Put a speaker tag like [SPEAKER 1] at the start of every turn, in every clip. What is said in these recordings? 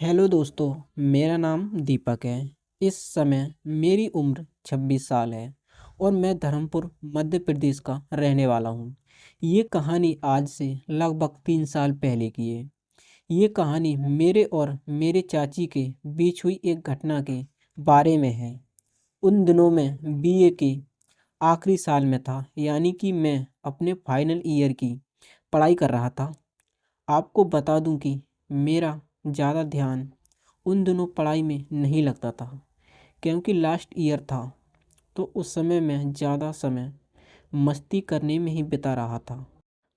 [SPEAKER 1] Hello दोस्तों। मेरा नाम दीपक है। इस समय मेरी उम्र 26 साल है और मैं धर्मपुर मध्य प्रदेश का रहने वाला हूँ। ये कहानी आज से लगभग 3 साल पहले की है। ये कहानी मेरे और मेरे चाची के बीच हुई एक घटना के बारे में है। उन दिनों में बीए के आखिरी साल में था, यानी कि मैं अपने फाइनल ईयर की पढ़ाई कर रहा था। आपको बता दूं कि मेरा ज़्यादा ध्यान उन दिनों पढ़ाई में नहीं लगता था, क्योंकि लास्ट ईयर था। तो उस समय मैं ज़्यादा समय मस्ती करने में ही बिता रहा था।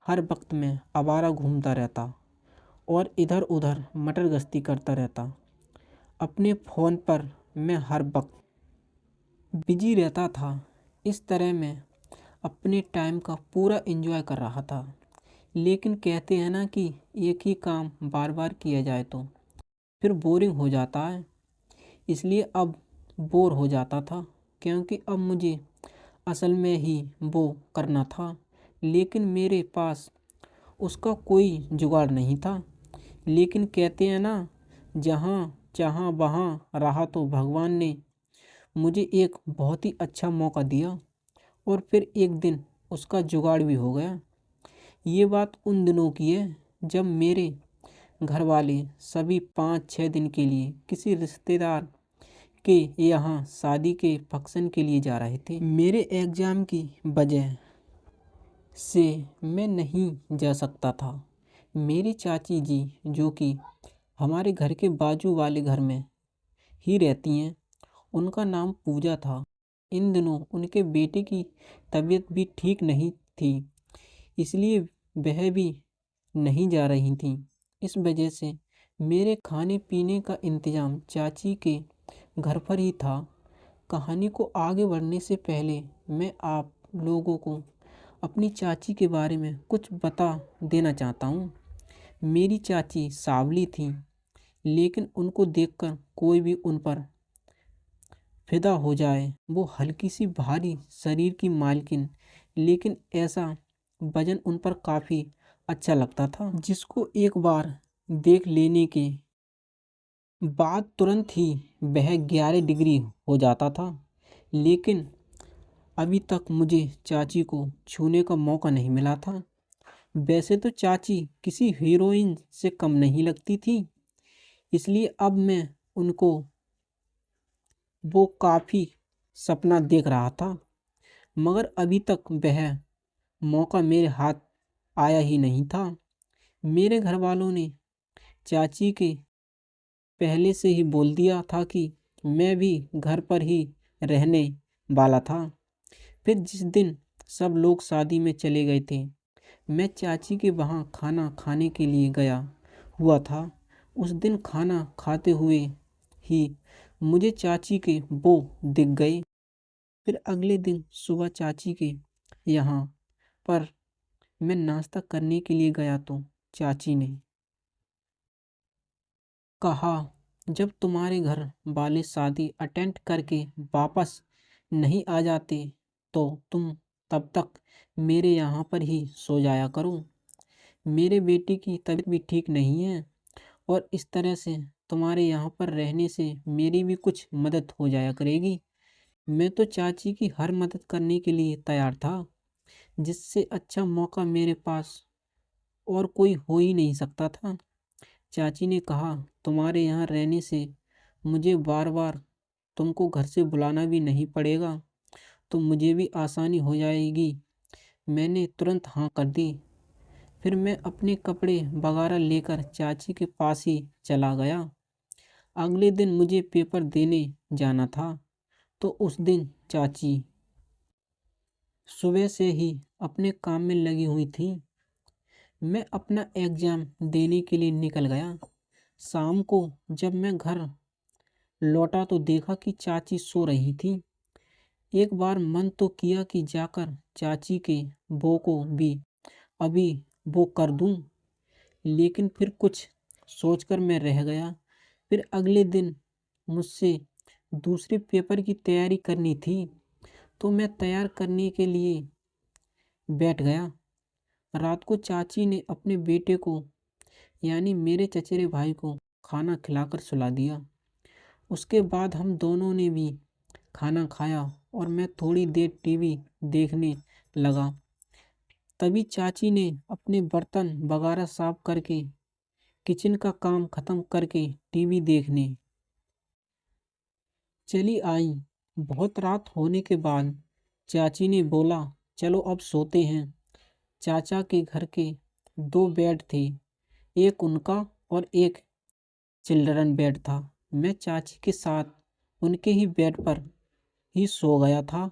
[SPEAKER 1] हर वक्त मैं आवारा घूमता रहता और इधर उधर मटर गश्ती करता रहता। अपने फ़ोन पर मैं हर वक्त बिजी रहता था। इस तरह मैं अपने टाइम का पूरा एंजॉय कर रहा था। लेकिन कहते हैं ना कि एक ही काम बार बार किया जाए तो फिर बोरिंग हो जाता है। इसलिए अब बोर हो जाता था, क्योंकि अब मुझे असल में ही वो करना था, लेकिन मेरे पास उसका कोई जुगाड़ नहीं था। लेकिन कहते हैं ना, जहाँ चाहा वहाँ रहा, तो भगवान ने मुझे एक बहुत ही अच्छा मौका दिया और फिर एक दिन उसका जुगाड़ भी हो गया। ये बात उन दिनों की है जब मेरे घर वाले सभी 5-6 दिन के लिए किसी रिश्तेदार के यहाँ शादी के फंक्शन के लिए जा रहे थे। मेरे एग्ज़ाम की वजह से मैं नहीं जा सकता था। मेरी चाची जी, जो कि हमारे घर के बाजू वाले घर में ही रहती हैं, उनका नाम पूजा था। इन दिनों उनके बेटे की तबीयत भी ठीक नहीं थी, इसलिए वह भी नहीं जा रही थी। इस वजह से मेरे खाने पीने का इंतज़ाम चाची के घर पर ही था। कहानी को आगे बढ़ने से पहले मैं आप लोगों को अपनी चाची के बारे में कुछ बता देना चाहता हूँ। मेरी चाची सांवली थी, लेकिन उनको देखकर कोई भी उन पर फिदा हो जाए। वो हल्की सी भारी शरीर की मालकिन, लेकिन ऐसा वजन उन पर काफ़ी अच्छा लगता था, जिसको एक बार देख लेने के बाद तुरंत ही वह 11 डिग्री हो जाता था। लेकिन अभी तक मुझे चाची को छूने का मौका नहीं मिला था। वैसे तो चाची किसी हीरोइन से कम नहीं लगती थी, इसलिए अब मैं उनको वो काफ़ी सपना देख रहा था, मगर अभी तक वह मौका मेरे हाथ आया ही नहीं था। मेरे घर वालों ने चाची के पहले से ही बोल दिया था कि मैं भी घर पर ही रहने वाला था। फिर जिस दिन सब लोग शादी में चले गए थे, मैं चाची के वहाँ खाना खाने के लिए गया हुआ था। उस दिन खाना खाते हुए ही मुझे चाची के वो दिख गए। फिर अगले दिन सुबह चाची के यहाँ पर मैं नाश्ता करने के लिए गया तो चाची ने कहा, जब तुम्हारे घर वाले शादी अटेंड करके वापस नहीं आ जाते तो तुम तब तक मेरे यहाँ पर ही सो जाया करो। मेरे बेटे की तबीयत भी ठीक नहीं है और इस तरह से तुम्हारे यहाँ पर रहने से मेरी भी कुछ मदद हो जाया करेगी। मैं तो चाची की हर मदद करने के लिए तैयार था। जिससे अच्छा मौका मेरे पास और कोई हो ही नहीं सकता था। चाची ने कहा, तुम्हारे यहाँ रहने से मुझे बार बार तुमको घर से बुलाना भी नहीं पड़ेगा, तो मुझे भी आसानी हो जाएगी। मैंने तुरंत हाँ कर दी। फिर मैं अपने कपड़े वगैरह लेकर चाची के पास ही चला गया। अगले दिन मुझे पेपर देने जाना था, तो उस दिन चाची सुबह से ही अपने काम में लगी हुई थी। मैं अपना एग्ज़ाम देने के लिए निकल गया। शाम को जब मैं घर लौटा तो देखा कि चाची सो रही थी। एक बार मन तो किया कि जाकर चाची के बो को भी अभी वो कर दूं, लेकिन फिर कुछ सोचकर मैं रह गया। फिर अगले दिन मुझसे दूसरे पेपर की तैयारी करनी थी, तो मैं तैयार करने के लिए बैठ गया। रात को चाची ने अपने बेटे को, यानी मेरे चचेरे भाई को, खाना खिलाकर सुला दिया। उसके बाद हम दोनों ने भी खाना खाया और मैं थोड़ी देर टीवी देखने लगा। तभी चाची ने अपने बर्तन वगैरह साफ करके किचन का काम खत्म करके टीवी देखने चली आई। बहुत रात होने के बाद चाची ने बोला, चलो अब सोते हैं। चाचा के घर के दो बेड थे, एक उनका और एक चिल्ड्रन बेड था। मैं चाची के साथ उनके ही बेड पर ही सो गया था।